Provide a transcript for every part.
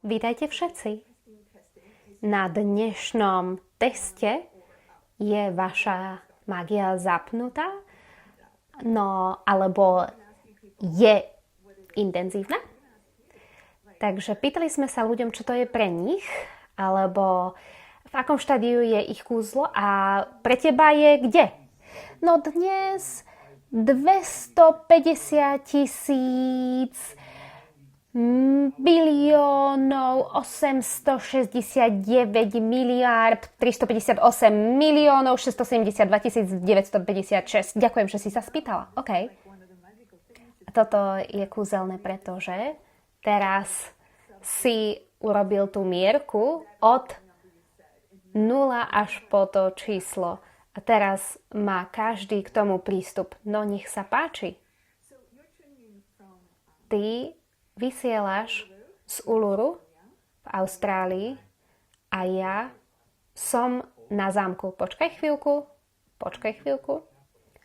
Vítajte všetci. Na dnešnom teste je vaša magia zapnutá, no alebo je intenzívna. Takže pýtali sme sa ľuďom, čo to je pre nich, alebo v akom štádiu je ich kúzlo a pre teba je kde? No dnes 250 000 biliónov 869 miliárd 358 miliónov 672 956. Ďakujem, že si sa spýtala. OK. Toto je kúzelné, pretože teraz si urobil tú mierku od 0 až po to číslo. A teraz má každý k tomu prístup. No nech sa páči. Ty vysielaš z Uluru v Austrálii a ja som na zámku. Počkaj chvíľku.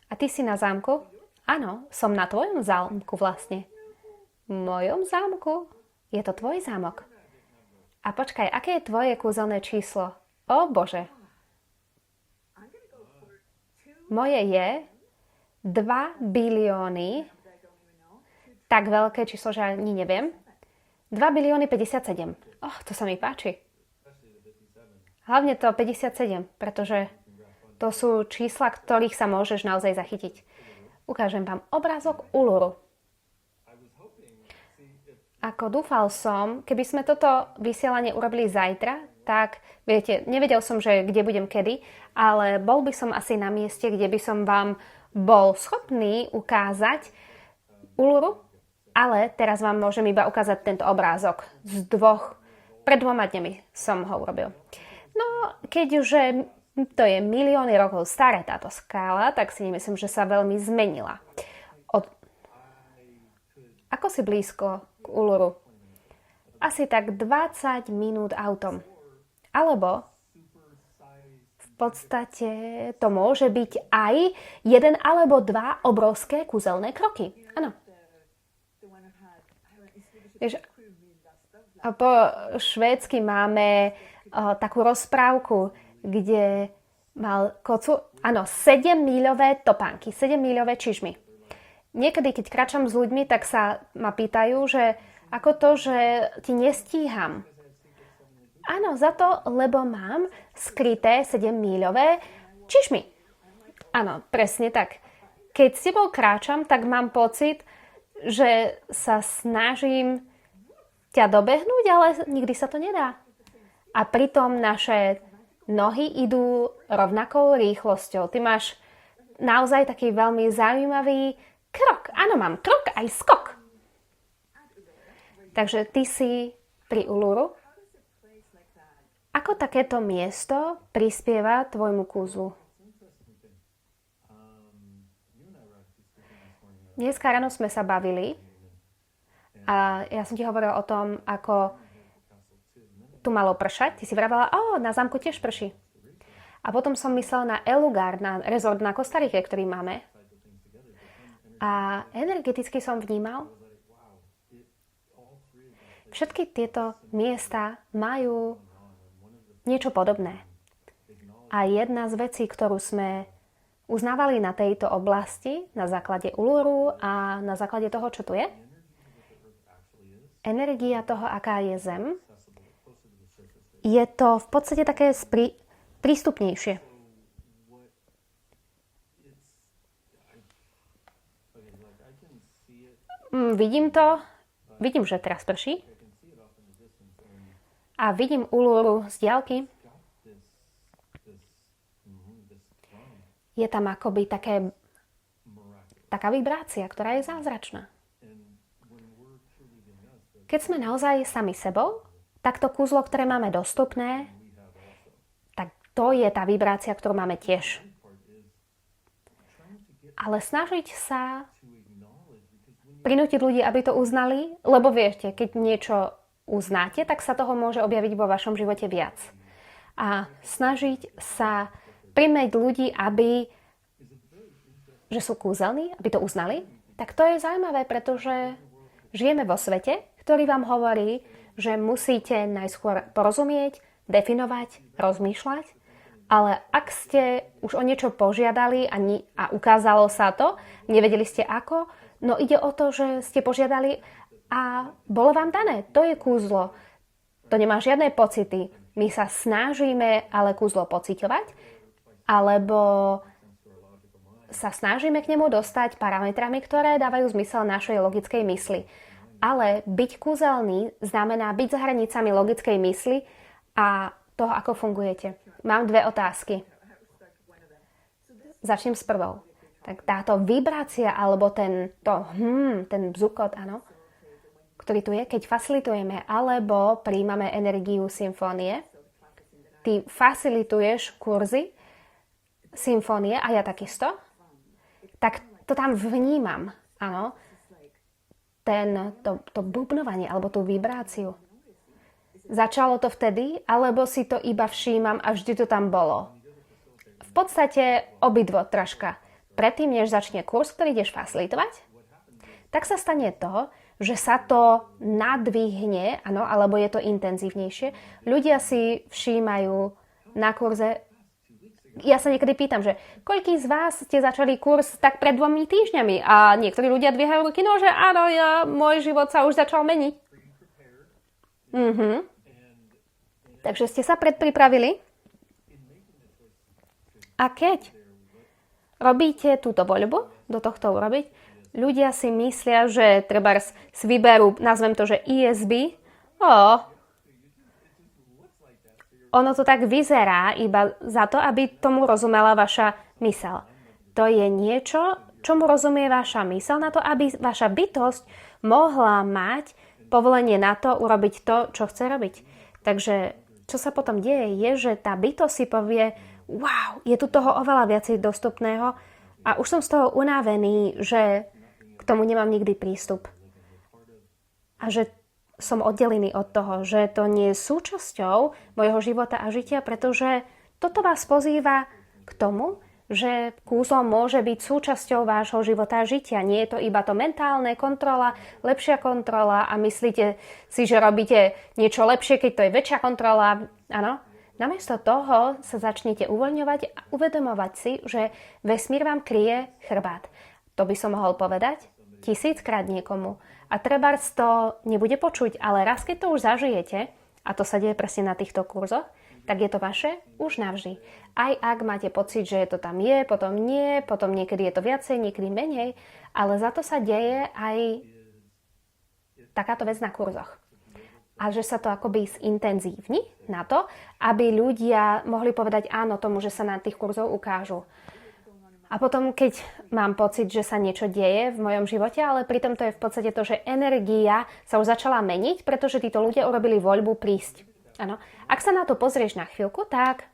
A ty si na zámku? Áno, som na tvojom zámku vlastne. V mojom zámku? Je to tvoj zámok. A počkaj, aké je tvoje kúzelné číslo? O Bože. Moje je 2 bilióny, tak veľké číslo, že ani neviem. 2 bilióny 57. To sa mi páči. Hlavne to 57, pretože to sú čísla, ktorých sa môžeš naozaj zachytiť. Ukážem vám obrázok Uluru. Ako dúfal som, keby sme toto vysielanie urobili zajtra, tak viete, nevedel som, že kde budem kedy, ale bol by som asi na mieste, kde by som vám bol schopný ukázať Uluru. Ale teraz vám môžem iba ukázať tento obrázok pred 2 dňami som ho urobil. No, keďže to je milióny rokov staré táto skála, tak si nemyslím, že sa veľmi zmenila. Ako si blízko k Uluru? Asi tak 20 minút autom. Alebo v podstate to môže byť aj 1 alebo 2 obrovské kúzelné kroky. Áno. Vieš, po švédsky máme takú rozprávku, kde mal kocu, 7-míľové topánky, 7-míľové čižmy. Niekedy, keď kráčam s ľuďmi, tak sa ma pýtajú, že ako to, že ti nestíham. Áno, za to, lebo mám skryté 7-míľové čižmy. Áno, presne tak. Keď s tebou kráčam, tak mám pocit, že sa snažím ťa dobehnúť, ale nikdy sa to nedá. A pritom naše nohy idú rovnakou rýchlosťou. Ty máš naozaj taký veľmi zaujímavý krok. Áno, mám krok aj skok. Takže ty si pri Uluru. Ako takéto miesto prispieva tvojmu kúzlu? Dneska ráno sme sa bavili a ja som ti hovorila o tom, ako tu malo pršať. Ty si vravela, na zámku tiež prší. A potom som myslela na El Lugar, na rezort na Kostarike, ktorý máme. A energeticky som vnímal, všetky tieto miesta majú niečo podobné. A jedna z vecí, ktorú sme uznávali na tejto oblasti, na základe Uluru a na základe toho, čo tu je, energia toho, aká je Zem, je to v podstate také prístupnejšie. Vidím, že teraz prší. A vidím Uluru z diaľky. Je tam akoby taká vibrácia, ktorá je zázračná. Keď sme naozaj sami sebou, tak to kúzlo, ktoré máme dostupné, tak to je tá vibrácia, ktorú máme tiež. Ale snažiť sa prinútiť ľudí, aby to uznali, lebo viete, keď niečo uznáte, tak sa toho môže objaviť vo vašom živote viac. A snažiť sa primäť ľudí, že sú kúzelní, aby to uznali, tak to je zaujímavé, pretože žijeme vo svete, ktorý vám hovorí, že musíte najskôr porozumieť, definovať, rozmýšľať, ale ak ste už o niečo požiadali a ukázalo sa to, nevedeli ste ako, no ide o to, že ste požiadali a bolo vám dané. To je kúzlo. To nemá žiadne pocity. My sa snažíme ale kúzlo pociťovať, alebo sa snažíme k nemu dostať parametrami, ktoré dávajú zmysel našej logickej mysli. Ale byť kúzelný znamená byť za hranicami logickej mysli a toho, ako fungujete. Mám dve otázky. Začnem s prvou. Tak táto vibrácia alebo ten bzukot, áno, ktorý tu je, keď facilitujeme alebo príjmame energiu symfónie, ty facilituješ kurzy symfónie a ja takisto, tak to tam vnímam, áno, to bubnovanie alebo tú vibráciu. Začalo to vtedy, alebo si to iba všímam a vždy to tam bolo? V podstate obidvo troška. Predtým, než začne kurz, ktorý ideš facilitovať, tak sa stane to, že sa to nadvihne, áno, alebo je to intenzívnejšie. Ľudia si všímajú na kurze. Ja sa niekedy pýtam, že koľký z vás ste začali kurz tak pred 2 týždňami a niektorí ľudia dvíhajú ruky, no že áno, môj život sa už začal meniť. Takže ste sa predpripravili a keď robíte túto voľbu, do tohto urobiť, ľudia si myslia, že trebárs si vyberú, nazvem to, že ESB, ono to tak vyzerá iba za to, aby tomu rozumela vaša mysel. To je niečo, čomu rozumie vaša mysel, na to, aby vaša bytosť mohla mať povolenie na to urobiť to, čo chce robiť. Takže čo sa potom deje, je, že tá bytosť si povie, wow, je tu toho oveľa viacej dostupného a už som z toho unavený, že k tomu nemám nikdy prístup. A že som oddelený od toho, že to nie je súčasťou mojho života a žitia, pretože toto vás pozýva k tomu, že kúzlo môže byť súčasťou vášho života a žitia. Nie je to iba to mentálne kontrola, lepšia kontrola a myslíte si, že robíte niečo lepšie, keď to je väčšia kontrola. Áno. Namiesto toho sa začnete uvoľňovať a uvedomovať si, že vesmír vám kryje chrbát. To by som mohol povedať 1000-krát niekomu. A trebárs to nebude počuť, ale raz, keď to už zažijete, a to sa deje presne na týchto kurzoch, tak je to vaše už navždy. Aj ak máte pocit, že to tam je, potom nie, potom niekedy je to viacej, niekedy menej, ale za to sa deje aj takáto vec na kurzoch. A že sa to akoby zintenzívni na to, aby ľudia mohli povedať áno tomu, že sa na tých kurzoch ukážu. A potom, keď mám pocit, že sa niečo deje v mojom živote, ale pritom to je v podstate to, že energia sa už začala meniť, pretože títo ľudia urobili voľbu prísť. Áno. Ak sa na to pozrieš na chvíľku, tak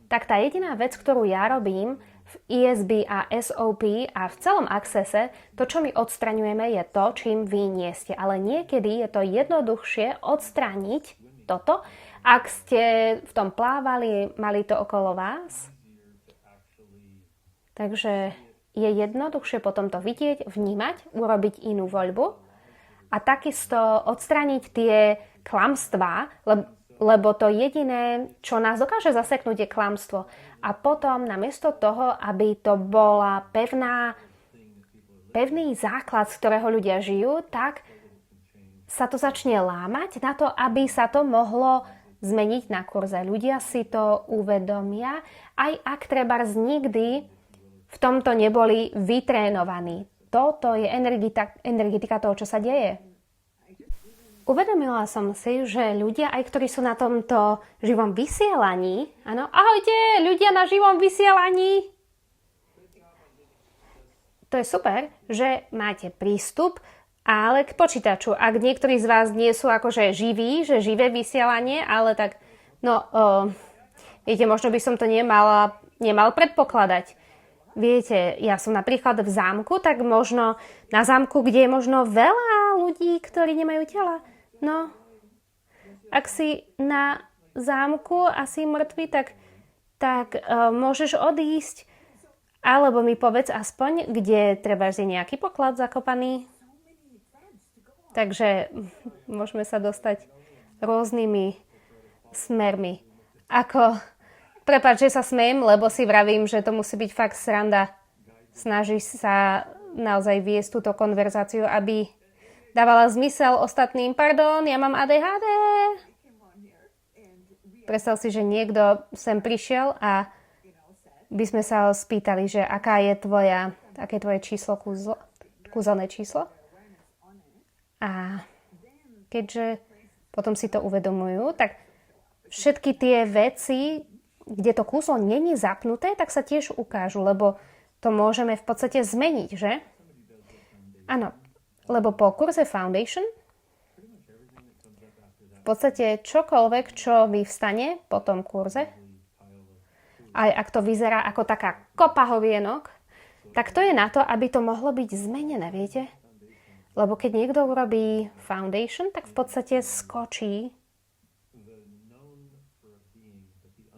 tá jediná vec, ktorú ja robím v ESB a SOP a v celom Accesse, to, čo my odstraňujeme, je to, čím vy nie ste. Ale niekedy je to jednoduchšie odstrániť toto, ak ste v tom plávali, mali to okolo vás. Takže je jednoduchšie potom to vidieť, vnímať, urobiť inú voľbu a takisto odstrániť tie klamstvá, lebo to jediné, čo nás dokáže zaseknúť, je klamstvo. A potom namiesto toho, aby to bola pevný základ, z ktorého ľudia žijú, tak sa to začne lámať na to, aby sa to mohlo zmeniť na kurze. Ľudia si to uvedomia, aj ak trebárs nikdy v tomto neboli vytrénovaní. Toto je energetika toho, čo sa deje. Uvedomila som si, že ľudia, aj ktorí sú na tomto živom vysielaní, áno, ahojte, ľudia na živom vysielaní. To je super, že máte prístup, ale k počítaču. Ak niektorí z vás nie sú akože živí, že živé vysielanie, ale tak, viete, možno by som to nemal predpokladať. Viete, ja som napríklad v zámku, tak možno na zámku, kde je možno veľa ľudí, ktorí nemajú tela. No, ak si na zámku a si mŕtvy, tak môžeš odísť, alebo mi povedz aspoň, kde treba je nejaký poklad zakopaný. Takže môžeme sa dostať rôznymi smermi. Prepáč, že sa smejem, lebo si vravím, že to musí byť fakt sranda. Snažíš sa naozaj viesť túto konverzáciu, aby dávala zmysel ostatným. Pardon, ja mám ADHD. Predstav si, že niekto sem prišiel a by sme sa ho spýtali, že aké je tvoje číslo, kúzelné číslo. A keďže potom si to uvedomujú, tak všetky tie veci, kde to kúzlo není zapnuté, tak sa tiež ukážu, lebo to môžeme v podstate zmeniť, že? Áno, lebo po kurze Foundation v podstate čokoľvek, čo vyvstane po tom kurze, aj ak to vyzerá ako taká kopa hovienok, tak to je na to, aby to mohlo byť zmenené, viete? Lebo keď niekto urobí Foundation, tak v podstate skočí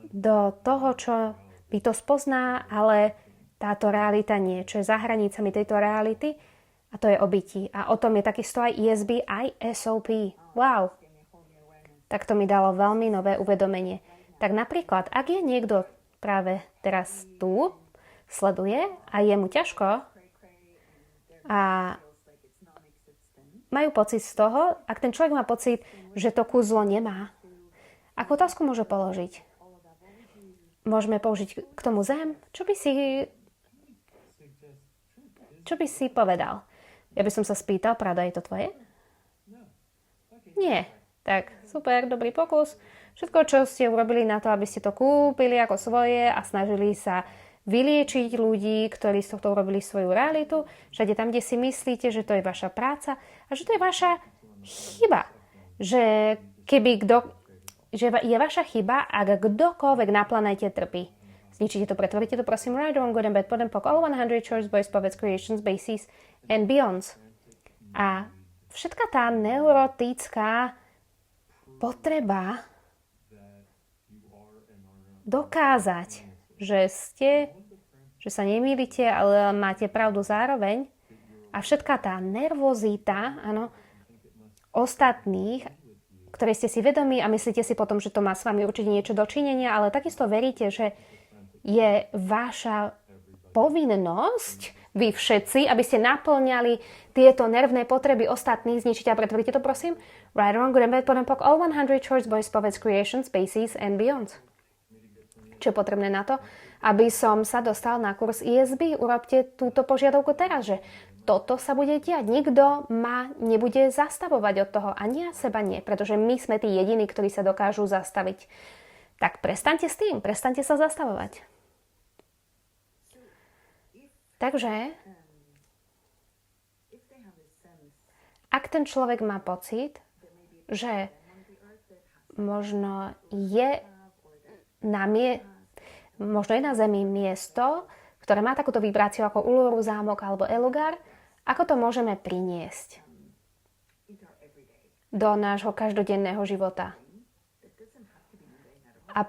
do toho, čo by to spozná, ale táto realita nie, čo je za hranicami tejto reality, a to je o bytí. A o tom je takisto aj ESB, aj SOP. Wow. Tak to mi dalo veľmi nové uvedomenie. Tak napríklad, ak je niekto práve teraz tu, sleduje a je mu ťažko a majú pocit z toho, ak ten človek má pocit, že to kúzlo nemá, akú otázku môže položiť? Môžeme použiť k tomu zem? Čo by si povedal? Ja by som sa spýtal, pravda, je to tvoje? Nie. Tak, super, dobrý pokus. Všetko, čo ste urobili na to, aby ste to kúpili ako svoje a snažili sa vyliečiť ľudí, ktorí z tohto urobili svoju realitu, všade tam, kde si myslíte, že to je vaša práca a že to je vaša chyba. Že je vaša chyba, ak kdokoľvek na planéte trpí. Zničite to, pretvoríte to, prosím, right, wrong, good and bad, podem pok, all 100 choice, boys, povec, creations, bases and beyonds. A všetka tá neurotická potreba dokázať, že sa nemýlite, ale máte pravdu zároveň a všetká tá nervozita, áno, ostatných, ktoré ste si vedomí a myslíte si potom, že to má s vami určite niečo dočinenia, ale takisto veríte, že je vaša povinnosť, vy všetci, aby ste naplňali tieto nervné potreby ostatných, zničíte a pretvoríte to, prosím. Right, wrong, good and bad, podem pok, all 100 choice, boys, povec, creations, bases and beyond. Čo je potrebné na to, aby som sa dostal na kurz ESB? Urobte túto požiadavku teraz, že toto sa bude diať. Nikto ma nebude zastavovať od toho. Ani ja seba nie, pretože my sme tí jediní, ktorí sa dokážu zastaviť. Tak prestaňte s tým, prestaňte sa zastavovať. Takže, ak ten človek má pocit, že možno je na Zemi miesto, ktoré má takúto vibráciu ako Uluru, zámok alebo Elugar, ako to môžeme priniesť do nášho každodenného života. A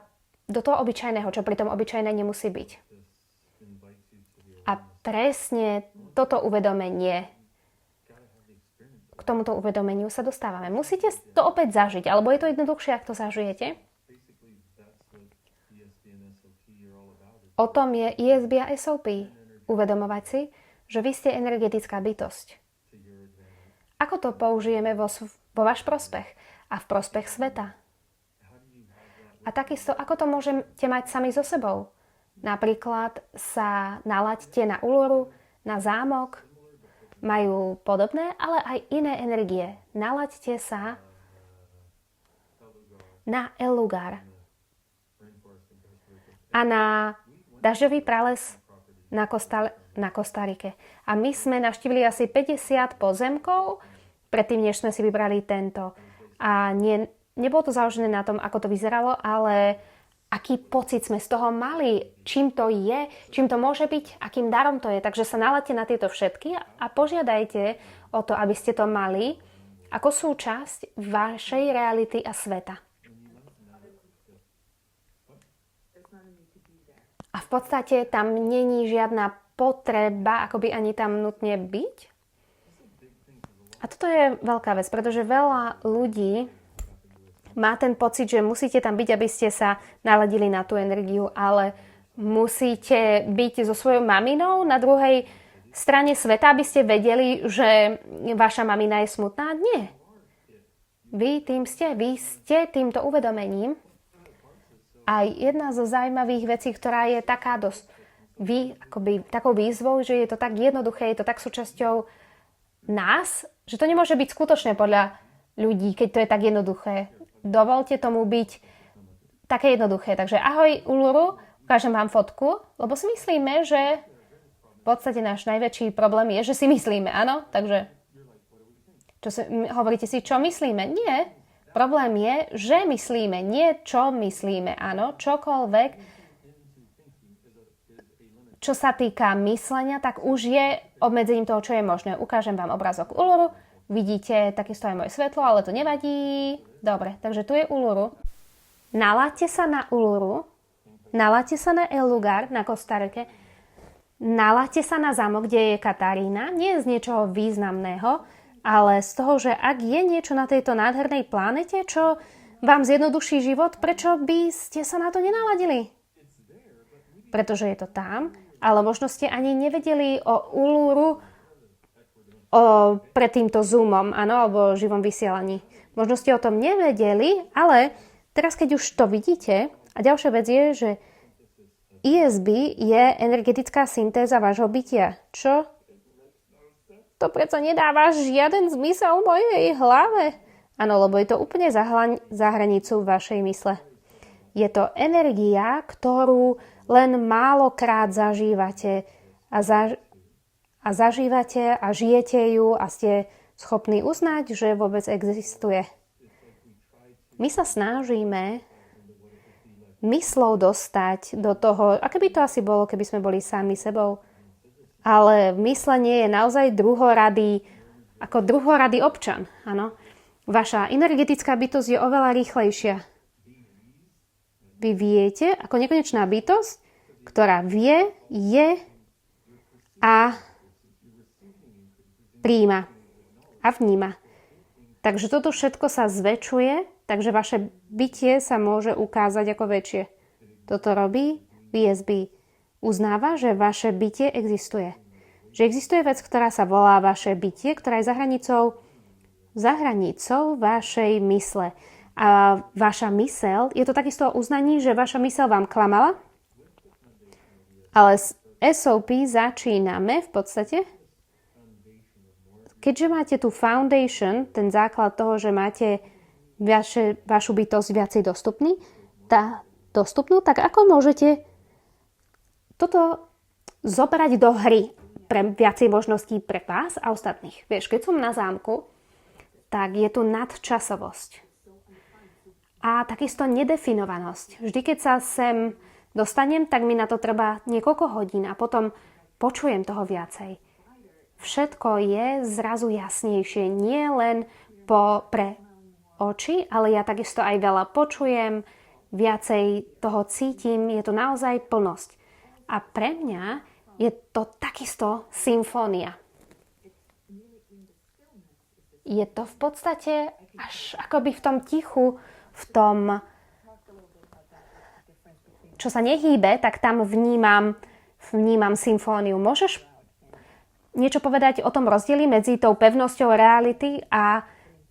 do toho obyčajného, čo pri tom obyčajné nemusí byť. A presne toto uvedomenie, k tomuto uvedomeniu sa dostávame. Musíte to opäť zažiť, alebo je to jednoduchšie, ak to zažijete. O tom je ESB a SOP. Uvedomovať si, že vy ste energetická bytosť. Ako to použijeme vo váš prospech a v prospech sveta? A takisto, ako to môžete mať sami so sebou? Napríklad sa nalaďte na Uluru, na zámok, majú podobné, ale aj iné energie. Nalaďte sa na Elugar a na dažďový prales na Kostarike. A my sme navštívili asi 50 pozemkov, predtým, než sme si vybrali tento. A nebolo to založené na tom, ako to vyzeralo, ale aký pocit sme z toho mali, čím to je, čím to môže byť, akým darom to je. Takže sa nalaďte na tieto všetky a požiadajte o to, aby ste to mali ako súčasť vašej reality a sveta. A v podstate tam není žiadna potreba, akoby ani tam nutne byť. A toto je veľká vec, pretože veľa ľudí má ten pocit, že musíte tam byť, aby ste sa naladili na tú energiu, ale musíte byť so svojou maminou na druhej strane sveta, aby ste vedeli, že vaša mamina je smutná. Nie. Vy ste týmto uvedomením. A jedna zo zaujímavých vecí, ktorá je taká dosť takou výzvou, že je to tak jednoduché, je to tak súčasťou nás, že to nemôže byť skutočné podľa ľudí, keď to je tak jednoduché. Dovolte tomu byť také jednoduché. Takže ahoj Uluru, ukážem vám fotku, lebo si myslíme, že v podstate náš najväčší problém je, že si myslíme, áno? Takže hovoríte si, čo myslíme? Nie. Problém je, že myslíme, nie čo myslíme, áno? Čokoľvek, čo sa týka myslenia, tak už je obmedzením toho, čo je možné. Ukážem vám obrázok Uluru. Vidíte takisto aj moje svetlo, ale to nevadí. Dobre, takže tu je Uluru. Naláďte sa na Uluru. Naláďte sa na El Lugar, na Kostarike. Naláďte sa na zámok, kde je Katarína. Nie z niečoho významného, ale z toho, že ak je niečo na tejto nádhernej planete, čo vám zjednoduší život, prečo by ste sa na to nenaladili? Pretože je to tam, ale možno ste ani nevedeli o Uluru pred týmto Zoomom, áno, alebo živom vysielaní. Možno ste o tom nevedeli, ale teraz, keď už to vidíte, a ďalšia vec je, že ESB je energetická syntéza vášho bytia. Čo? To predsa nedáva žiaden zmysel v mojej hlave. Áno, lebo je to úplne za hranicou vašej mysle. Je to energia, ktorú len málokrát zažívate a zažívate a žijete ju a ste schopní uznať, že vôbec existuje. My sa snažíme myslou dostať do toho, aké by to asi bolo, keby sme boli sami sebou. Ale myslenie je naozaj druhoradý občan. Áno. Vaša energetická bytosť je oveľa rýchlejšia. Vy viete, ako nekonečná bytosť, ktorá vie, je a príjma a vníma. Takže toto všetko sa zväčšuje, takže vaše bytie sa môže ukázať ako väčšie. Toto robí VSB. Uznáva, že vaše bytie existuje. Že existuje vec, ktorá sa volá vaše bytie, ktorá je za hranicou vašej mysle. A vaša myseľ, je to takisto uznaní, že vaša myseľ vám klamala, ale z SOP začíname v podstate, keďže máte tu foundation, ten základ toho, že máte vašu bytosť viacej dostupnú, tak ako môžete toto zobrať do hry pre viacej možností pre vás a ostatných. Vieš, keď som na zámku, tak je tu nadčasovosť. A takisto nedefinovanosť. Vždy, keď sa sem dostanem, tak mi na to treba niekoľko hodín a potom počujem toho viacej. Všetko je zrazu jasnejšie. Nie len pre oči, ale ja takisto aj veľa počujem, viacej toho cítim, je to naozaj plnosť. A pre mňa je to takisto symfónia. Je to v podstate až akoby v tom tichu, v tom, čo sa nehýbe, tak tam vnímam symfóniu. Môžeš niečo povedať o tom rozdieli medzi tou pevnosťou reality a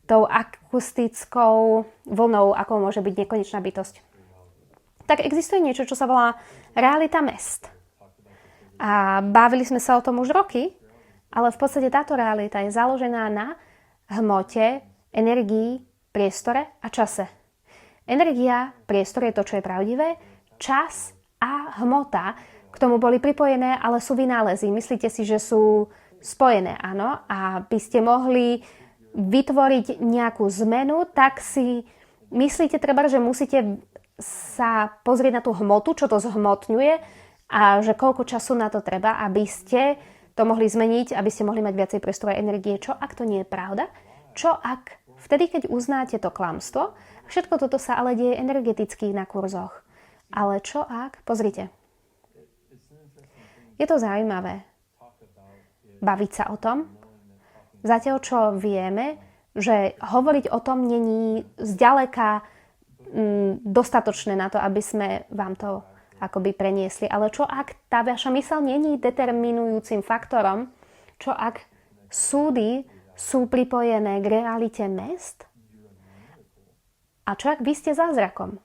tou akustickou vlnou, ako môže byť nekonečná bytosť? Tak existuje niečo, čo sa volá realita mest. A bavili sme sa o tom už roky, ale v podstate táto realita je založená na hmote, energii, priestore a čase. Energia, priestor je to, čo je pravdivé, čas a hmota k tomu boli pripojené, ale sú vynálezy. Myslíte si, že sú spojené, áno? A by ste mohli vytvoriť nejakú zmenu, tak si myslíte treba, že musíte sa pozrieť na tú hmotu, čo to zhmotňuje a že koľko času na to treba, aby ste to mohli zmeniť, aby ste mohli mať viacej priestoru energie. Čo ak to nie je pravda? Čo ak vtedy, keď uznáte to klamstvo, všetko toto sa ale deje energeticky na kurzoch. Ale čo ak? Pozrite. Je to zaujímavé baviť sa o tom, Zatiaľ, čo vieme, že hovoriť o tom není zďaleka dostatočné na to, aby sme vám to akoby preniesli. Ale čo ak tá vaša myseľ není determinujúcim faktorom? Čo ak súdy sú pripojené k realite mest? A čo ak vy ste zázrakom?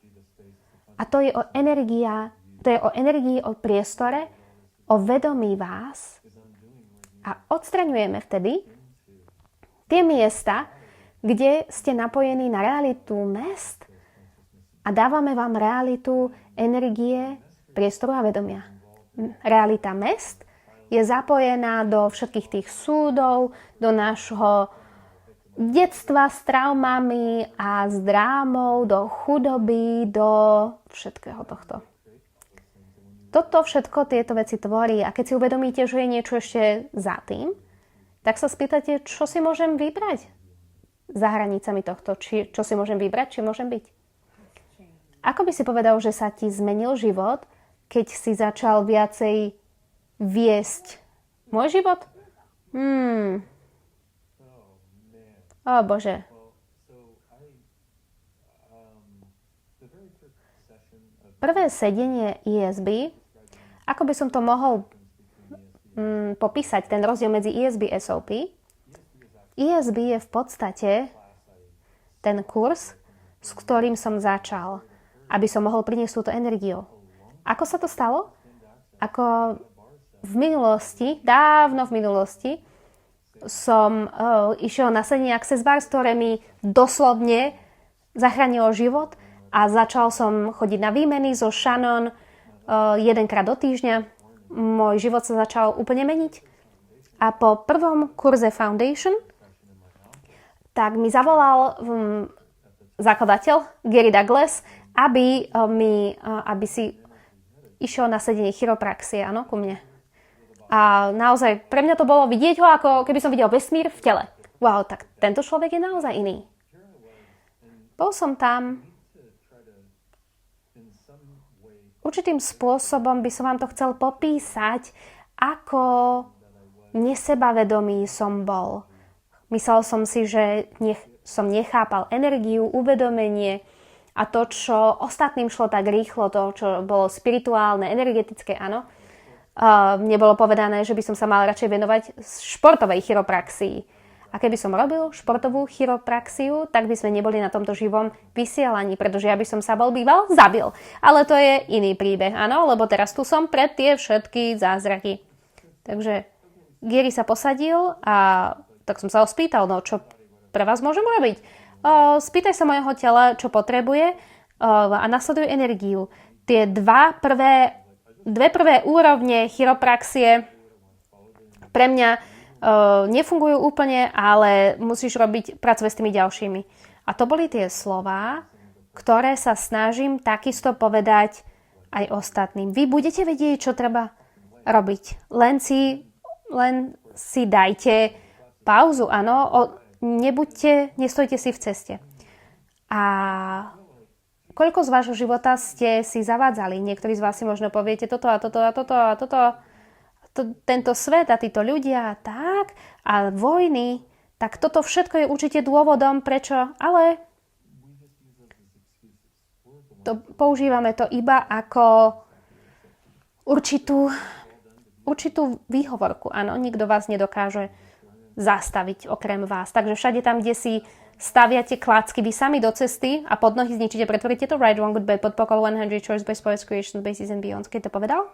A to je o energii, o priestore, o vedomí vás. A odstraňujeme vtedy tie miesta, kde ste napojení na realitu mest a dávame vám realitu energie, priestoru a vedomia. Realita mest je zapojená do všetkých tých súdov, do nášho detstva s traumami a s drámou, do chudoby, do všetkého tohto. Toto všetko tieto veci tvorí a keď si uvedomíte, že je niečo ešte za tým, tak sa spýtate, čo si môžem vybrať za hranicami tohto, čo si môžem vybrať, či môžem byť. Ako by si povedal, že sa ti zmenil život, keď si začal viacej viesť môj život? Ó Bože. Prvé sedenie ESB, ako by som to mohol popísať, ten rozdiel medzi ESB a SOP. ESB je v podstate ten kurz, s ktorým som začal, aby som mohol priniesť túto energiu. Ako sa to stalo? Ako v minulosti, dávno v minulosti, som išiel na sedenie Access Bars, ktoré mi doslovne zachránilo život a začal som chodiť na výmeny so Shannon jedenkrát do týždňa. Môj život sa začal úplne meniť. A po prvom kurze Foundation tak mi zavolal zakladateľ Gary Douglas, aby si išiel na sedenie chiropraxie, áno, ku mne. A naozaj, pre mňa to bolo vidieť ho, ako keby som videl vesmír v tele. Wow, tak tento človek je naozaj iný. Bol som tam. Určitým spôsobom by som vám to chcel popísať, ako nesebavedomý som bol. Myslel som si, že som nechápal energiu, uvedomenie a to, čo ostatným šlo tak rýchlo, to, čo bolo spirituálne, energetické, áno. Mne bolo povedané, že by som sa mal radšej venovať športovej chiropraxii. A keby som robil športovú chiropraxiu, tak by sme neboli na tomto živom vysielaní, pretože ja by som sa bol býval zabil. Ale to je iný príbeh, áno, lebo teraz tu som pre tie všetky zázraky. Takže Gary sa posadil a tak som sa ho spýtal, no čo pre vás môžem robiť? Spýtaj sa mojho tela, čo potrebuje a nasleduj energiu. Tie dve prvé úrovne chiropraxie pre mňa nefungujú úplne, ale musíš pracovať s tými ďalšími. A to boli tie slová, ktoré sa snažím takisto povedať aj ostatným. Vy budete vedieť, čo treba robiť. Len si dajte pauzu, áno. Nestojte si v ceste. A koľko z vášho života ste si zavádzali? Niektorí z vás si možno poviete toto a toto a toto a toto. Tento svet a títo ľudia tak a vojny, tak toto všetko je určite dôvodom, prečo, ale používame to iba ako určitú výhovorku. Áno, nikto vás nedokáže zastaviť okrem vás. Takže všade tam, kde si staviate klacky vy sami do cesty a pod nohy zničíte, pretvoríte to right, wrong, good, bad, pod pokol 100 choice, best, poets, creation, basis and beyond. Keď to povedal?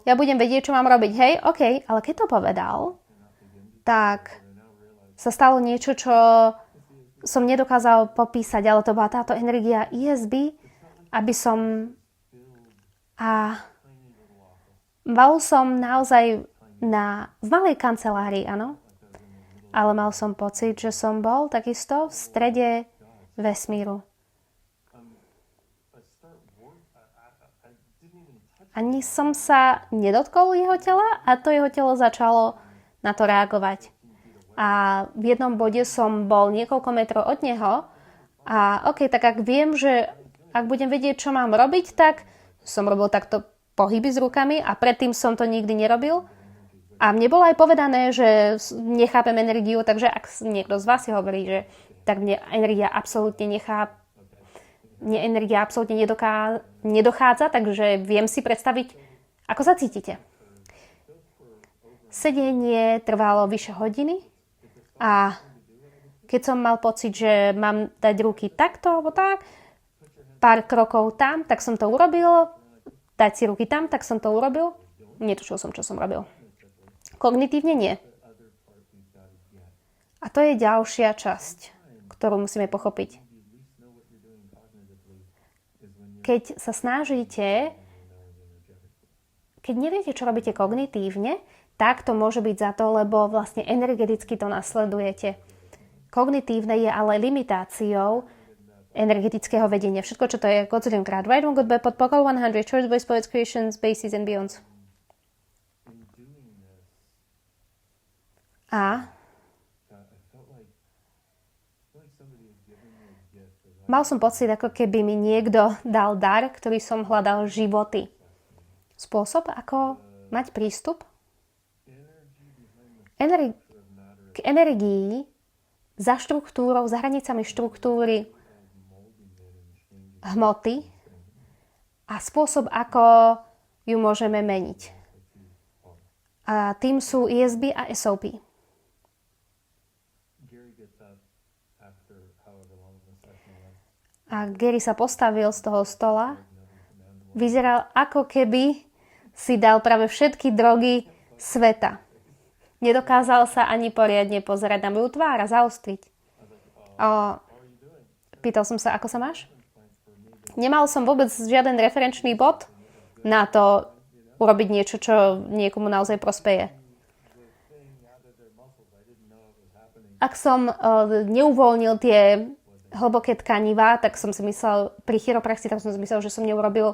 Ja budem vedieť, čo mám robiť. Hej, OK, ale keď to povedal, tak sa stalo niečo, čo som nedokázal popísať, ale to bola táto energia ESB, aby som... A bol som naozaj v malej kancelárii, áno, ale mal som pocit, že som bol takisto v strede vesmíru. Ani som sa nedotkol jeho tela a to jeho telo začalo na to reagovať. A v jednom bode som bol niekoľko metrov od neho a OK, tak ak viem, že ak budem vedieť, čo mám robiť, tak som robil takto pohyby s rukami a predtým som to nikdy nerobil. A mne bolo aj povedané, že nechápem energiu, takže ak niekto z vás si hovorí, že tak mne energia absolútne nedochádza, takže viem si predstaviť, ako sa cítite. Sedenie trvalo vyše hodiny a keď som mal pocit, že mám dať ruky takto alebo tak, pár krokov tam, tak som to urobil, dať si ruky tam, tak som to urobil. Netušil som, čo som robil. Kognitívne nie. A to je ďalšia časť, ktorú musíme pochopiť. Keď sa snažíte, keď neviete, čo robíte kognitívne, tak to môže byť za to, lebo vlastne energeticky to nasledujete. Kognitívne je ale limitáciou energetického vedenia. Všetko, čo to je, God 7 krát. Right, one, good, bad, pod pokol 100, choice, voice, poets, creations, bases and beyonds. A mal som pocit, ako keby mi niekto dal dar, ktorý som hľadal životy. Spôsob, ako mať prístup k energii za štruktúrou, za hranicami štruktúry hmoty a spôsob, ako ju môžeme meniť. A tým sú ESB a SOP. A Gary sa postavil z toho stola. Vyzeral, ako keby si dal práve všetky drogy sveta. Nedokázal sa ani poriadne pozerať na moju tvár a zaostriť. Pýtal som sa, ako sa máš? Nemal som vôbec žiaden referenčný bod na to urobiť niečo, čo niekomu naozaj prospeje. Ak som neuvoľnil tie hlboké tkanivá, tak som si myslel, pri chiropraxii, tak som si myslel, že som neurobil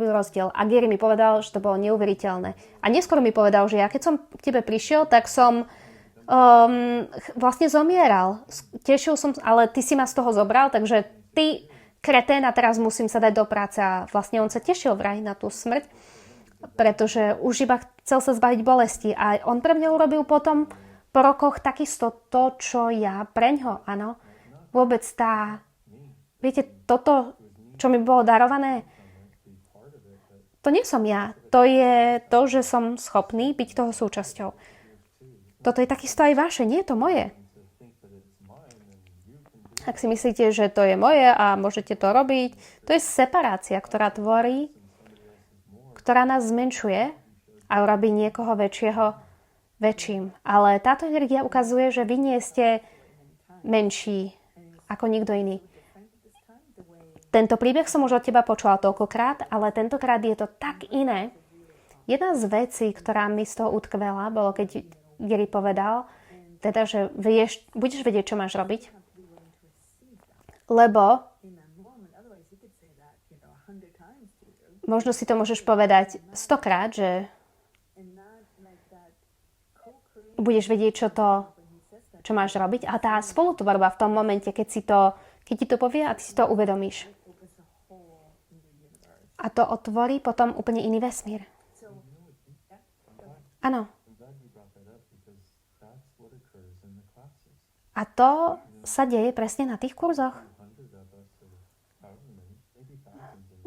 rozdiel. A Gary mi povedal, že to bolo neuveriteľné. A neskôr mi povedal, že ja keď som k tebe prišiel, tak som vlastne zomieral. Tešil som, ale ty si ma z toho zobral, takže ty, kretén, a teraz musím sa dať do práce. A vlastne on sa tešil vraj na tú smrť, pretože už iba chcel sa zbaviť bolesti. A on pre mňa urobil potom po rokoch takisto to, čo ja preňho, áno. Vôbec viete, toto, čo mi bolo darované, to nie som ja. To je to, že som schopný byť toho súčasťou. Toto je takisto aj vaše, nie je to moje. Ak si myslíte, že to je moje a môžete to robiť, to je separácia, ktorá tvorí, ktorá nás zmenšuje a robí niekoho väčším. Ale táto energia ukazuje, že vy nie ste menší ako nikto iný. Tento príbeh som už od teba počula toľkokrát, ale tentokrát je to tak iné. Jedna z vecí, ktorá mi z toho utkvela, bolo, keď Gary povedal, teda, že budeš vedieť, čo máš robiť. Lebo možno si to môžeš povedať 100-krát, že budeš vedieť, čo máš robiť. A tá spolutvorba v tom momente, keď ti to povie a ty si to uvedomíš. A to otvorí potom úplne iný vesmír. Áno. A to sa deje presne na tých kurzoch.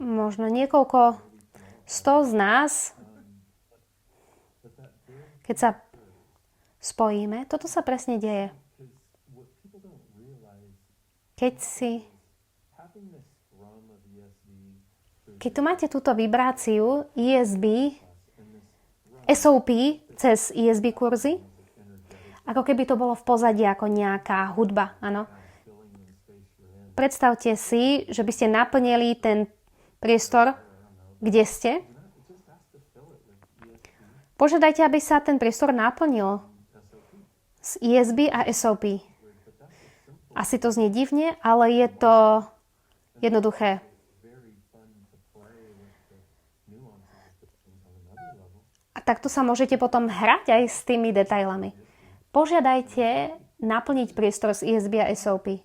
Možno niekoľko 100 z nás, keď sa spojíme, toto sa presne deje. Keď tu máte túto vibráciu ESB, SOP cez ESB kurzy, ako keby to bolo v pozadí ako nejaká hudba, áno. Predstavte si, že by ste naplnili ten priestor, kde ste. Požiadajte, aby sa ten priestor naplnil z ESB a SOP. Asi to znie divne, ale je to jednoduché. A takto sa môžete potom hrať aj s tými detailami. Požiadajte naplniť priestor z ESB a SOP.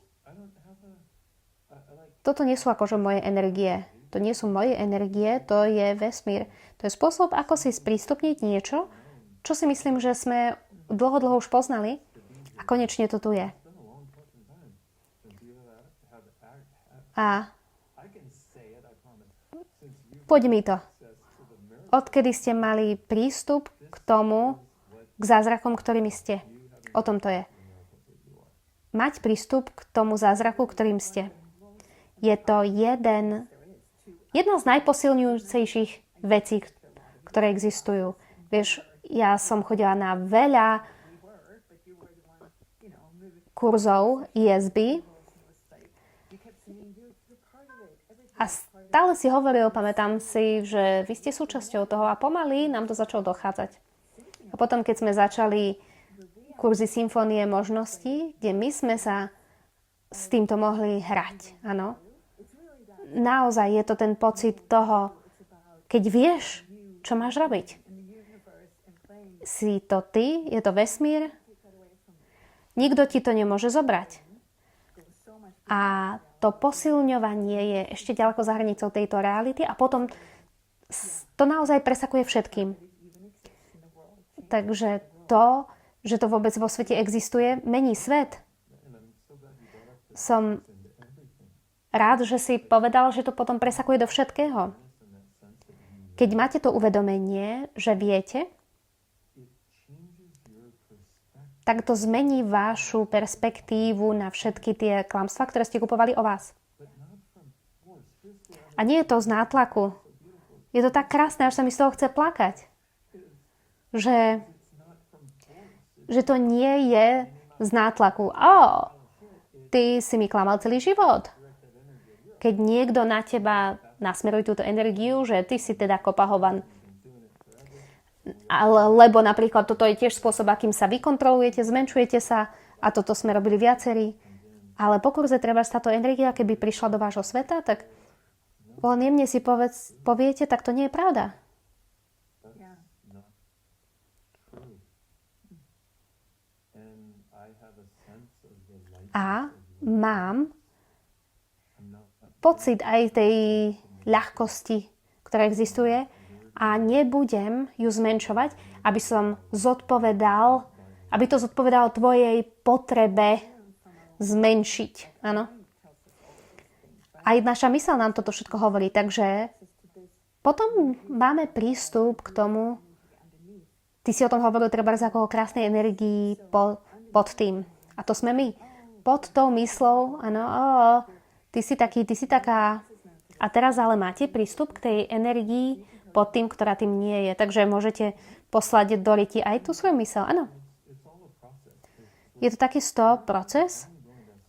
Toto nie sú akože moje energie. To nie sú moje energie, to je vesmír. To je spôsob, ako si sprístupniť niečo, čo si myslím, že sme dlho už poznali a konečne to tu je. A poď mi to. Odkedy ste mali prístup k tomu, k zázrakom, ktorými ste? O tom to je. Mať prístup k tomu zázraku, ktorým ste. Je to jedna z najposilňujúcejších vecí, ktoré existujú. Vieš, ja som chodila na veľa kurzov ESB a stále si hovoril, pamätám si, že vy ste súčasťou toho a pomaly nám to začalo dochádzať. A potom, keď sme začali kurzy Symfónie možností, kde my sme sa s týmto mohli hrať, áno. Naozaj je to ten pocit toho, keď vieš, čo máš robiť. Si to ty, je to vesmír, nikto ti to nemôže zobrať. A to posilňovanie je ešte ďaleko za hranicou tejto reality a potom to naozaj presakuje všetkým. Takže to, že to vôbec vo svete existuje, mení svet. Som rád, že si povedal, že to potom presakuje do všetkého. Keď máte to uvedomenie, že viete, tak to zmení vašu perspektívu na všetky tie klamstvá, ktoré ste kupovali o vás. A nie je to z nátlaku. Je to tak krásne, až sa mi z toho chce plakať. Že to nie je z nátlaku. Ty si mi klamal celý život. Keď niekto na teba nasmeruje túto energiu, že ty si teda kopahovan. Lebo napríklad toto je tiež spôsob, akým sa vykontrolujete, zmenšujete sa a toto sme robili viacerí. Ale po kurze treba táto energia, keby prišla do vášho sveta, tak len jemne si poviete, tak to nie je pravda. A mám pocit aj tej ľahkosti, ktorá existuje, a nebudem ju zmenšovať, aby to zodpovedalo tvojej potrebe zmenšiť. Áno. Aj naša myseľ nám toto všetko hovorí, takže potom máme prístup k tomu, ty si o tom hovoril treba ako o krásnej energii pod tým. A to sme my. Pod tou myslou, áno, ty si taký, ty si taká. A teraz ale máte prístup k tej energii pod tým, ktorá tým nie je. Takže môžete poslať do ryti aj tú svoju myseľ. Áno. Je to takisto proces,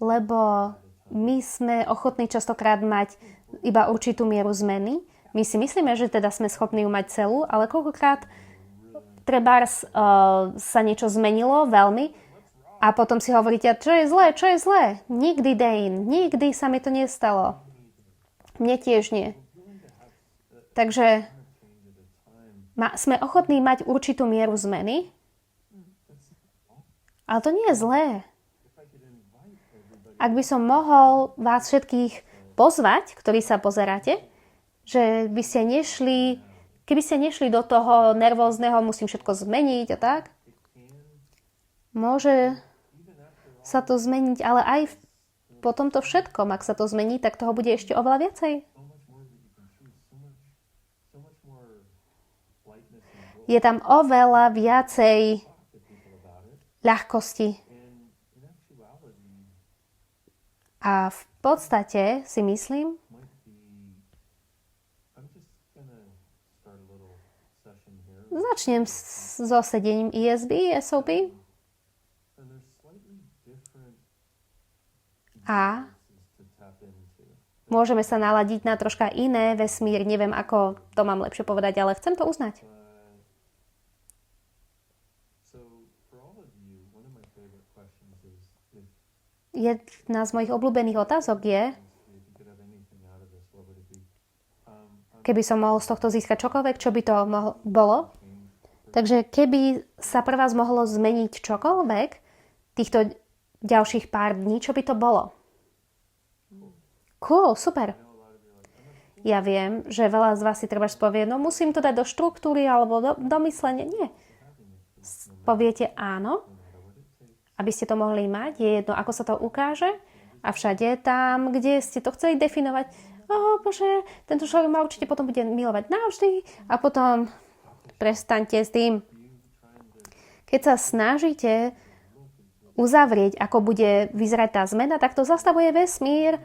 lebo my sme ochotní častokrát mať iba určitú mieru zmeny. My si myslíme, že teda sme schopní ju mať celú, ale koľkokrát trebárs sa niečo zmenilo veľmi a potom si hovoríte, čo je zlé? Nikdy, Dane, nikdy sa mi to nestalo. Mne tiež nie. Takže sme ochotní mať určitú mieru zmeny, ale to nie je zlé. Ak by som mohol vás všetkých pozvať, ktorí sa pozeráte, že by ste keby ste nešli do toho nervózneho, musím všetko zmeniť a tak, môže sa to zmeniť, ale aj po tomto všetkom, ak sa to zmení, tak toho bude ešte oveľa viacej. Je tam oveľa viacej ľahkosti. A v podstate si myslím, začnem so sedením ESB, SOP. A môžeme sa naladiť na troška iné vesmír. Neviem, ako to mám lepšie povedať, ale chcem to uznať. Jedna z mojich obľúbených otázok je, keby som mohol z tohto získať čokoľvek, čo by to bolo. Takže keby sa pre vás mohlo zmeniť čokoľvek týchto ďalších pár dní, čo by to bolo? Cool, super. Ja viem, že veľa z vás si treba povie, no musím to dať do štruktúry alebo do myslenia. Nie. Poviete áno, aby ste to mohli mať. Je jedno, ako sa to ukáže. A všade tam, kde ste to chceli definovať, bože, tento človek ma určite potom bude milovať navždy a potom prestaňte s tým. Keď sa snažíte uzavrieť, ako bude vyzerať tá zmena, tak to zastavuje vesmír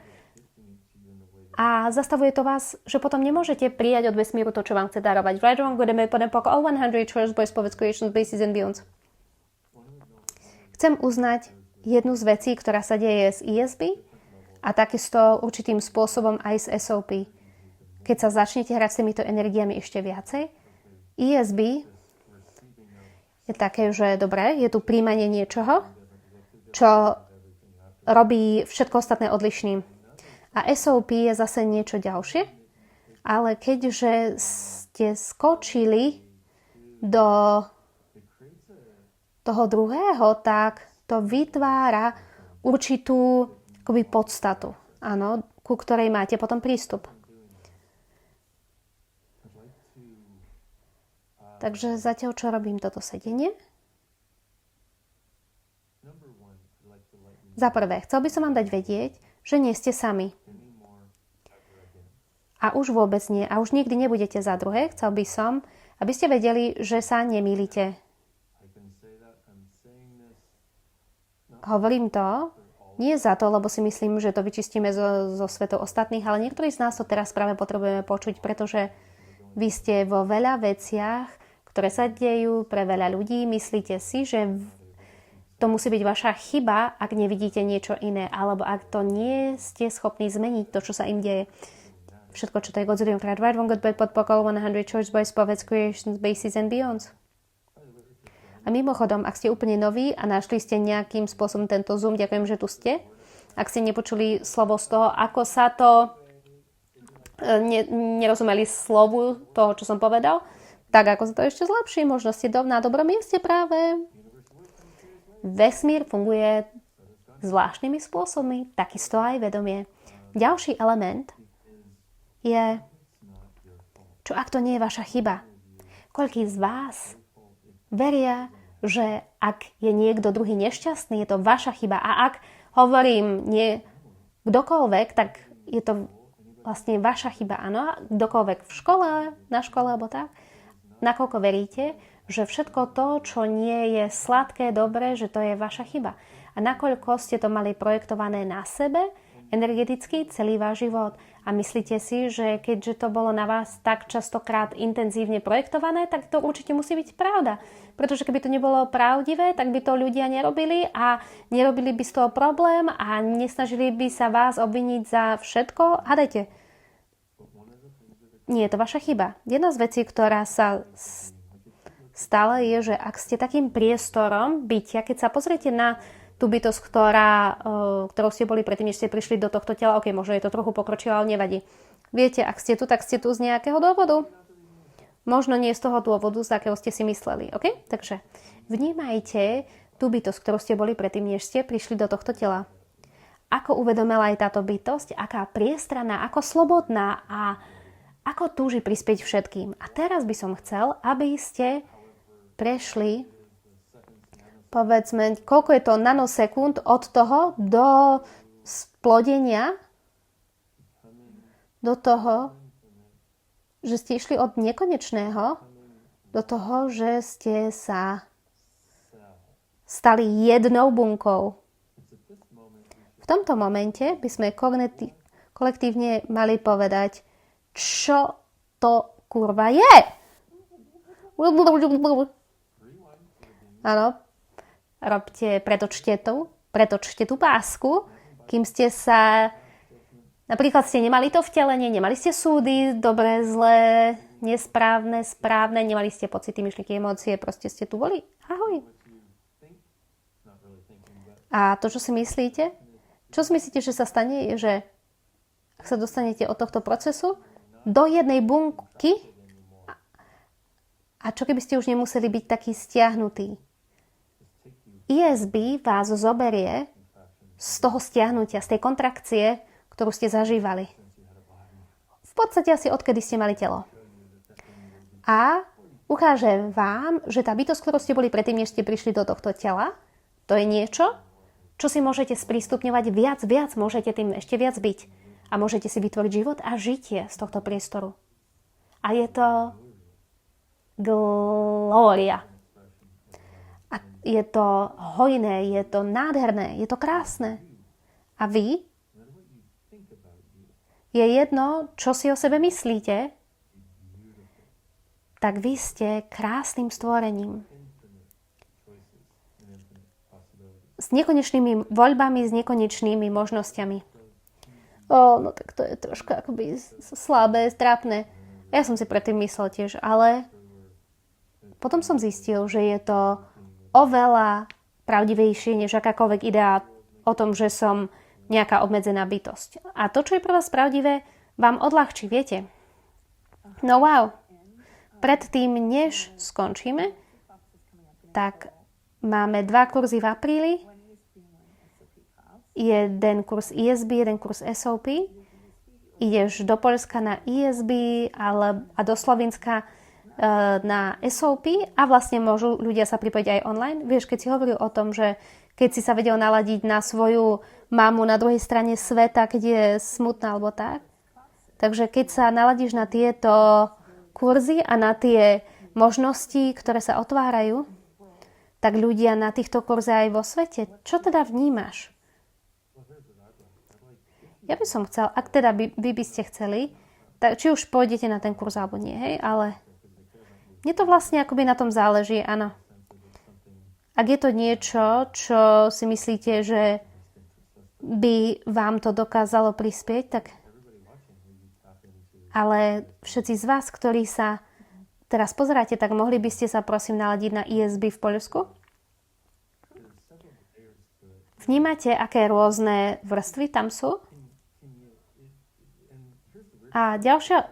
a zastavuje to vás, že potom nemôžete prijať od vesmíru to, čo vám chce darovať. Right, wrong, good, podem poko, all 100 choice boys, povedz, creations, bases and beyonds. Chcem uznať jednu z vecí, ktorá sa deje z ESB a takisto určitým spôsobom aj z SOP. Keď sa začnete hrať s týmito energiami ešte viacej, ESB je také, že dobre, je tu príjmanie niečoho, čo robí všetko ostatné odlišným. A SOP je zase niečo ďalšie, ale keďže ste skočili do toho druhého, tak to vytvára určitú akoby podstatu, áno, ku ktorej máte potom prístup. Takže zatiaľ, čo robím toto sedenie? Za prvé, chcel by som vám dať vedieť, že nie ste sami. A už vôbec nie. A už nikdy nebudete. Za druhé, chcel by som, aby ste vedeli, že sa nemýlite. Hovorím to nie za to, lebo si myslím, že to vyčistíme zo svetov ostatných, ale niektorí z nás to teraz práve potrebujeme počuť, pretože vy ste vo veľa veciach, ktoré sa dejú pre veľa ľudí. Myslíte si, že to musí byť vaša chyba, ak nevidíte niečo iné, alebo ak to nie ste schopní zmeniť to, čo sa im deje. Všetko, čo to je Godzilla, right, wrong, good, bad, pod, pokol, 100 choice boys, povedz, creations, bases and beyonds. A mimochodom, ak ste úplne noví a našli ste nejakým spôsobom tento Zoom, ďakujem, že tu ste. Ak ste nepočuli slovo z toho, ako sa to nerozumeli slovu toho, čo som povedal, tak ako sa to ešte zlepší, možno ste na dobrom mieste práve. Vesmír funguje zvláštnymi spôsobmi, takisto aj vedomie. Ďalší element je, čo ak to nie je vaša chyba? Koľký z vás veria, že ak je niekto druhý nešťastný, je to vaša chyba. A ak hovorím nie kdokoľvek, tak je to vlastne vaša chyba. Áno, kdokoľvek v škole, na škole alebo tak. Nakoľko veríte, že všetko to, čo nie je sladké, dobré, že to je vaša chyba. A nakoľko ste to mali projektované na sebe, energeticky celý váš život. A myslíte si, že keďže to bolo na vás tak častokrát intenzívne projektované, tak to určite musí byť pravda. Pretože keby to nebolo pravdivé, tak by to ľudia nerobili a nerobili by z toho problém a nesnažili by sa vás obviniť za všetko. Hádajte. Nie je to vaša chyba. Jedna z vecí, ktorá sa stala, je, že ak ste takým priestorom bytia, keď sa pozriete na tú bytosť, ktorou ste boli predtým, než ste prišli do tohto tela. Ok, možno je to trochu pokročilé, ale nevadí. Viete, ak ste tu, tak ste tu z nejakého dôvodu. Možno nie z toho dôvodu, z akého ste si mysleli. Ok? Takže vnímajte tú bytosť, ktorou ste boli predtým, než ste prišli do tohto tela. Ako uvedomila aj táto bytosť, aká priestranná, ako slobodná a ako túži prispieť všetkým. A teraz by som chcel, aby ste prešli povedzme, koľko je to nanosekúnd od toho do splodenia, do toho, že ste išli od nekonečného, do toho, že ste sa stali jednou bunkou. V tomto momente by sme kolektívne mali povedať, čo to kurva je. Áno. Pretočte tú pásku, kým ste sa, napríklad ste nemali to vtelenie, nemali ste súdy, dobré, zlé, nesprávne, správne, nemali ste pocity, myšlienky, emócie, proste ste tu boli. Ahoj. A to, čo si myslíte? Čo si myslíte, že sa stane, je, že ak sa dostanete od tohto procesu do jednej bunky, a čo keby ste už nemuseli byť taký stiahnutý? ESB vás zoberie z toho stiahnutia, z tej kontrakcie, ktorú ste zažívali. V podstate asi odkedy ste mali telo. A ukáže vám, že tá bytosť, ktorú ste boli predtým, než ste prišli do tohto tela, to je niečo, čo si môžete sprístupňovať viac, môžete tým ešte viac byť. A môžete si vytvoriť život a žitie z tohto priestoru. A je to glória. A je to hojné, je to nádherné, je to krásne. A vy? Je jedno, čo si o sebe myslíte, tak vy ste krásnym stvorením. S nekonečnými voľbami, s nekonečnými možnosťami. No tak to je troška akoby slabé, trápne. Ja som si predtým myslel tiež, ale potom som zistil, že je to oveľa pravdivejšie než akákoľvek idea o tom, že som nejaká obmedzená bytosť. A to, čo je pre vás pravdivé, vám odľahčí, viete. No wow. Predtým, než skončíme, tak máme 2 kurzy v apríli. Jeden kurz ESB, jeden kurz SOP. Ideš do Poľska na ESB a do Slovenska na SOP a vlastne môžu ľudia sa pripojiť aj online. Vieš, keď si hovoril o tom, že keď si sa vedel naladiť na svoju mamu na druhej strane sveta, keď je smutná alebo tak. Takže keď sa naladíš na tieto kurzy a na tie možnosti, ktoré sa otvárajú, tak ľudia na týchto kurzách aj vo svete, čo teda vnímaš? Ja by som chcel, ak teda vy by ste chceli, tak či už pôjdete na ten kurz alebo nie, hej, ale mne to vlastne akoby na tom záleží, áno. Ak je to niečo, čo si myslíte, že by vám to dokázalo prispieť, tak ale všetci z vás, ktorí sa teraz pozeráte, tak mohli by ste sa prosím naladiť na ESB v Poľsku? Vnímate, aké rôzne vrstvy tam sú? A ďalšia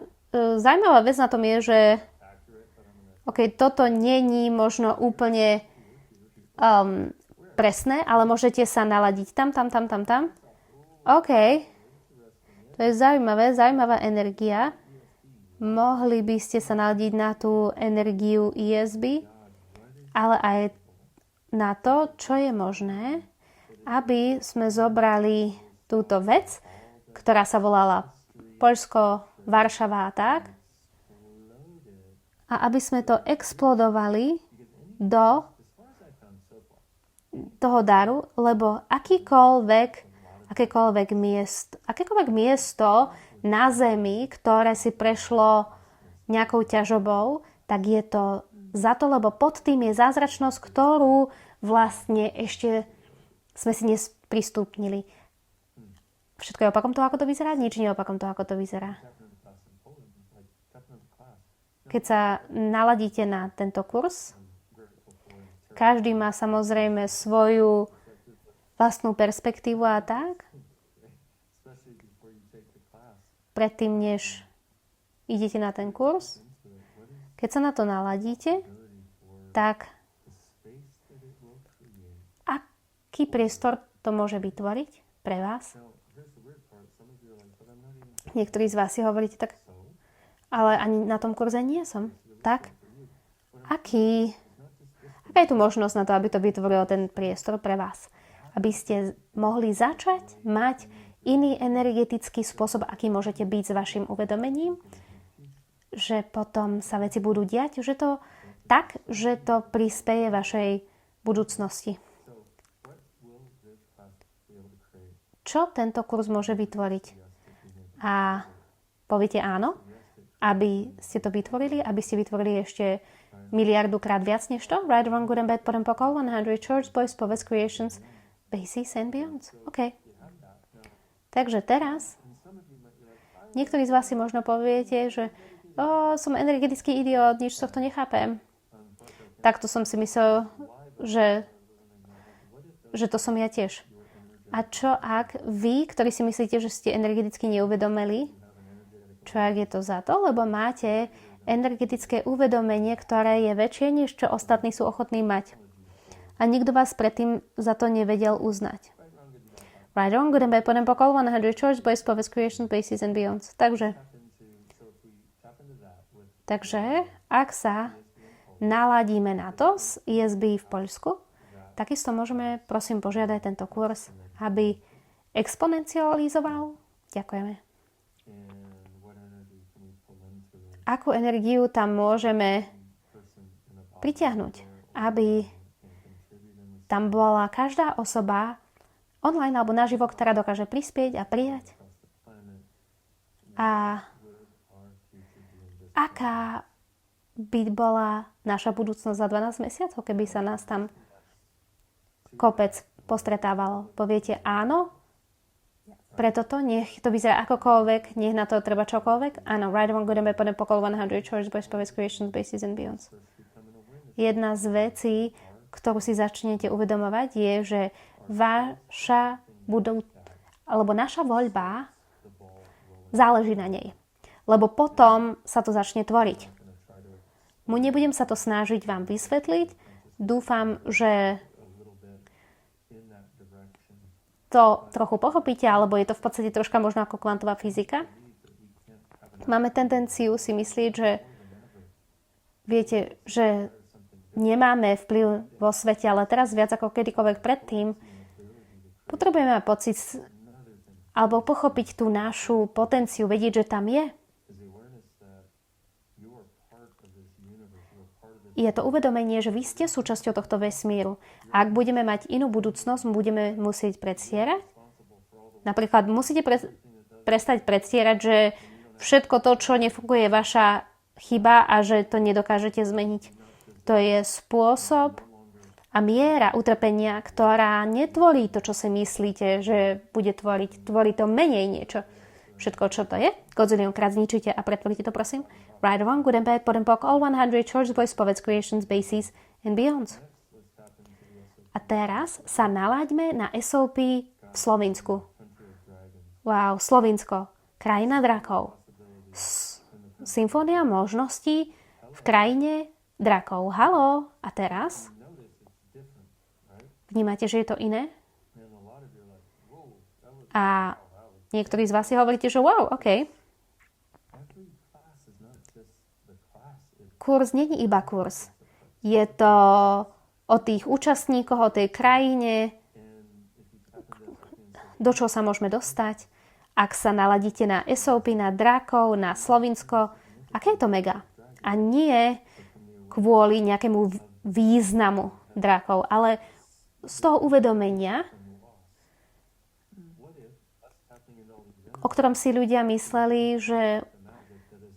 zaujímavá vec na tom je, že toto není možno úplne presné, ale môžete sa naladiť tam. OK. To je zaujímavá energia. Mohli by ste sa naladiť na tú energiu ESB, ale aj na to, čo je možné, aby sme zobrali túto vec, ktorá sa volala Poľsko, Varšava a tak, a aby sme to explodovali do toho daru, lebo akékoľvek miesto na Zemi, ktoré si prešlo nejakou ťažobou, tak je to za to, lebo pod tým je zázračnosť, ktorú vlastne ešte sme si nesprístupnili. Všetko je opakom toho, ako to vyzerá? Nič nie je opakom toho, ako to vyzerá. Keď sa naladíte na tento kurz, každý má samozrejme svoju vlastnú perspektívu a tak. Predtým, než idete na ten kurz, keď sa na to naladíte, tak aký priestor to môže vytvoriť pre vás? Niektorí z vás si hovoríte tak, ale ani na tom kurze nie som. Tak? Aká je tu možnosť na to, aby to vytvorilo ten priestor pre vás? Aby ste mohli začať mať iný energetický spôsob, aký môžete byť s vašim uvedomením, že potom sa veci budú diať, že to prispeje vašej budúcnosti. Čo tento kurz môže vytvoriť? A poviete áno, aby ste to vytvorili, aby ste vytvorili ešte miliardukrát viac než to? Right, wrong, good and bad, potem pokol, 100 Church, Boys, Povest, Creations, Basis and Beyonds. OK. Takže teraz niektorí z vás si možno poviete, že som energetický idiot, nič z tohto nechápem. Takto som si myslel, že to som ja tiež. A čo ak vy, ktorí si myslíte, že ste energeticky neuvedomili, čo ak je to za to? Lebo máte energetické uvedomenie, ktoré je väčšie, než čo ostatní sú ochotní mať. A nikto vás predtým za to nevedel uznať. Right, wrong, good and bad, potem pokol, 100 Choice, Boys, Povest, Creation, Basis and Beyonds. Takže Takže ak sa naladíme na to z ESB v Poľsku, takisto môžeme, prosím, požiadať tento kurz, aby exponencializoval. Ďakujeme. Akú energiu tam môžeme pritiahnuť, aby tam bola každá osoba online alebo naživo, ktorá dokáže prispieť a prijať. A aká by bola naša budúcnosť za 12 mesiacov, keby sa nás tam kopec postretávalo. Poviete áno, preto to, nech to vyzerá akokoľvek, nech na to treba čokoľvek. Áno, right one good and bad, pokol 100 choice boys, povedz creation, basis and beyonds. Jedna z vecí, ktorú si začnete uvedomovať, je, že naša voľba záleží na nej. Lebo potom sa to začne tvoriť. Nebudem sa to snažiť vám vysvetliť. Dúfam, že to trochu pochopíte, alebo je to v podstate troška možno ako kvantová fyzika. Máme tendenciu si myslieť, že viete, že nemáme vplyv vo svete, ale teraz viac ako kedykoľvek predtým potrebujeme mať pocit alebo pochopiť tú našu potenciu, vedieť, že tam je. Je to uvedomenie, že vy ste súčasťou tohto vesmíru. Ak budeme mať inú budúcnosť, budeme musieť predstierať. Napríklad musíte prestať predstierať, že všetko to, čo nefunguje, je vaša chyba a že to nedokážete zmeniť. To je spôsob a miera utrpenia, ktorá netvorí to, čo si myslíte, že bude tvoriť. Tvorí to menej niečo. Všetko, čo to je, godzilionkrát zničíte a pretvoríte to, prosím. Right or wrong, good and bad, podempok, all 100, choice voice, povedz creations, bases and beyonds. A teraz sa nalaďme na SOP v Slovinsku. Wow, Slovinsko. Krajina drakov. Symfónia možností v krajine drakov. Haló, a teraz? Vnímate, že je to iné? A niektorí z vás si hovoríte, že wow, OK. Kurz nie je iba kurz. Je to o tých účastníkoch, o tej krajine, do čoho sa môžeme dostať. Ak sa naladíte na SOP, na drakov, na Slovinsko, aké je to mega? A nie kvôli nejakému významu drakov, ale z toho uvedomenia, o ktorom si ľudia mysleli, že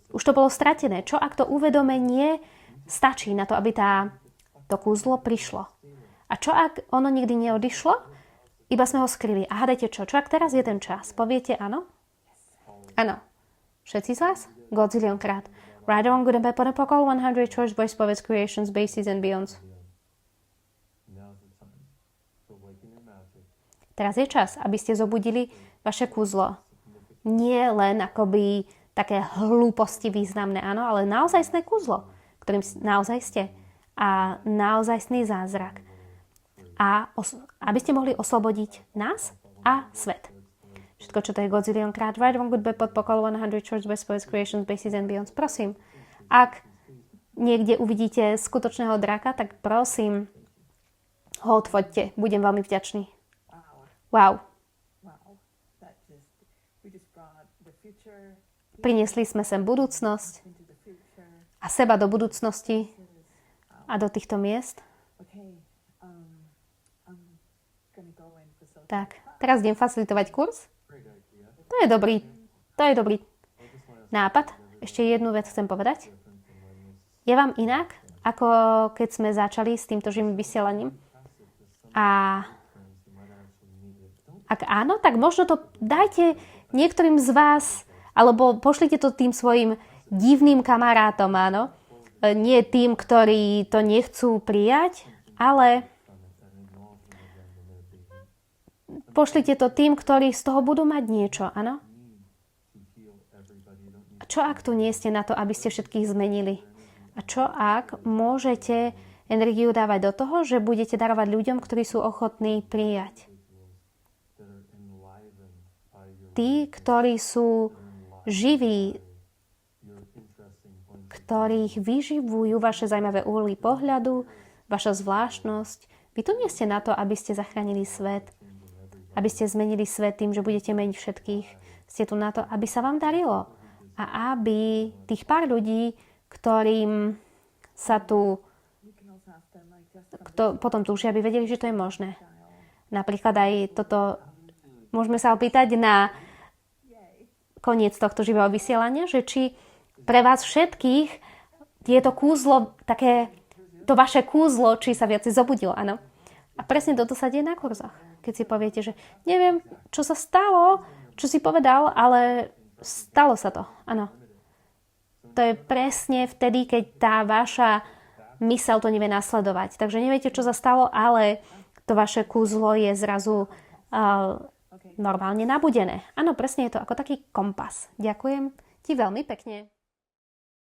už to bolo stratené. Čo ak to uvedomenie stačí na to, aby to kúzlo prišlo? A čo ak ono nikdy neodišlo? Iba sme ho skryli. A hádajte čo? Čo ak teraz je ten čas? Poviete áno? Áno. Všetci z vás? Godzillionkrát. Right on, good and bad, podempokol, 100 choice voice, povedz creations, bases and beyonds. Teraz je čas, aby ste zobudili vaše kúzlo. Nie len akoby také hlúposti významné, áno, ale naozajstné kúzlo, ktorým naozaj ste. A naozajstný zázrak. A aby ste mohli oslobodiť nás a svet. Všetko, čo to je godzillionkrát. Right one good bad podpokol 100 choice voice, povedz creations, bases and beyonds. Prosím, ak niekde uvidíte skutočného draka, tak prosím, ho odfoďte. Budem veľmi vďačný. Wow. Priniesli sme sem budúcnosť a seba do budúcnosti a do týchto miest. Tak, teraz idem facilitovať kurz. To je dobrý nápad. Ešte jednu vec chcem povedať. Je vám inak, ako keď sme začali s týmto živým vysielaním. A ak áno, tak možno to dajte niektorým z vás, alebo pošlite to tým svojim divným kamarátom, áno. Nie tým, ktorí to nechcú prijať, ale pošlite to tým, ktorí z toho budú mať niečo, áno. A čo ak tu nie ste na to, aby ste všetkých zmenili? A čo ak môžete energiu dávať do toho, že budete darovať ľuďom, ktorí sú ochotní prijať? Tí, ktorí sú živí, ktorých vyživujú vaše zaujímavé uhly pohľadu, vaša zvláštnosť. Vy tu nie ste na to, aby ste zachránili svet, aby ste zmenili svet tým, že budete meniť všetkých. Ste tu na to, aby sa vám darilo. A aby tých pár ľudí, ktorým sa tu potom túžia, aby vedeli, že to je možné. Napríklad aj toto, môžeme sa opýtať na koniec tohto živého vysielania, že či pre vás všetkých je to kúzlo, to vaše kúzlo, či sa viacej zobudilo, áno. A presne toto sa deje na kurzoch. Keď si poviete, že neviem, čo sa stalo, čo si povedal, ale stalo sa to, áno. To je presne vtedy, keď tá vaša myseľ to nevie nasledovať. Takže neviete, čo sa stalo, ale to vaše kúzlo je zrazu normálne nabudené. Áno, presne je to ako taký kompas. Ďakujem ti veľmi pekne.